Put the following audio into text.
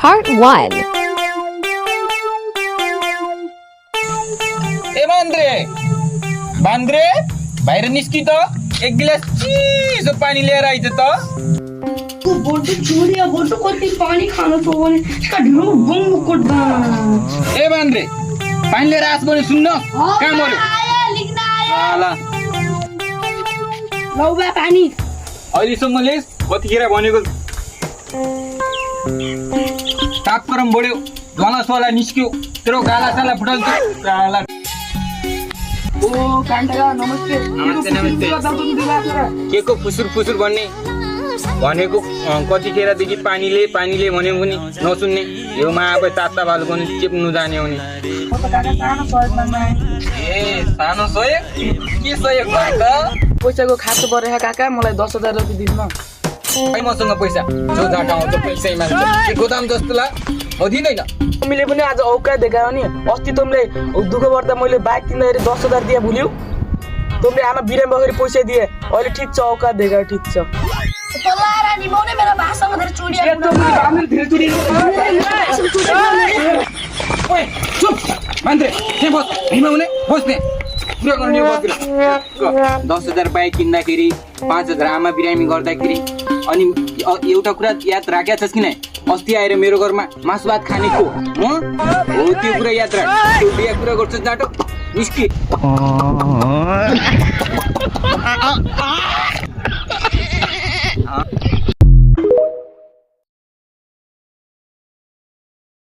Part 1. ए बान्द्रे बाहिर निस्कि त एक गिलास चिसो पानी लिएर आइज त बोटो छोडिया बोटो कति पानी खानु छ भने का ढिलो बम कोट्दा ए बान्द्रे पानी लिएर आस भने सुन्न कहाँ मर्यो ल लौ बा पानी अहिलेसम्मले कतिखेर भनेको तापक्रम बढ्यो ज्वाला सोला निस्क्यो तेरो गाला साला फुटल्छ गाला ओ कान्टा नमस्ते नमस्ते के को फुसुर फुसुर भनेको कतिखेरदेखि पानीले भन्यो पनि नसुन्ने यो अब ताता भालुको नि चेप्नु जाने हो नि ए सानो सहयोग के सहयोग भयो त पैसाको खातो परेछ काका मलाई 10,000 रुपैयाँ दिनु खै मसँग पैसा जो जाटा आउँछ पैसै मान्छ के गोदाम जस्तो ला हो दिँदैन तिमीले पनि आज औकात देखायो नि अस्ति तिमीले दुःख गर्दा मैले बाइक किन्दाखेरि 10,000 दिए भुल्यौ तिमीले आमा बिराम बगरी पैसा दिए अहिले ठिक छ औकात देखायो ठिक छ तलारा निभाउने मेरो भाषामा धेरै चुडिया ओए चुप मान्छे के बस हिमाउने बस्ने पुरा गर्ने बस्ने 10,000 बाइक किन्दाखेरि 5,000 आमा बिरामी गर्दाखेरि अनि एउटा कुरा याद राखेका छस् किन अस्ति आएर मेरो घरमा मासु भात खानेको हो त्यो कुरा याद राख त्यो बिहा कुरा गर्छ जाटो निस्कि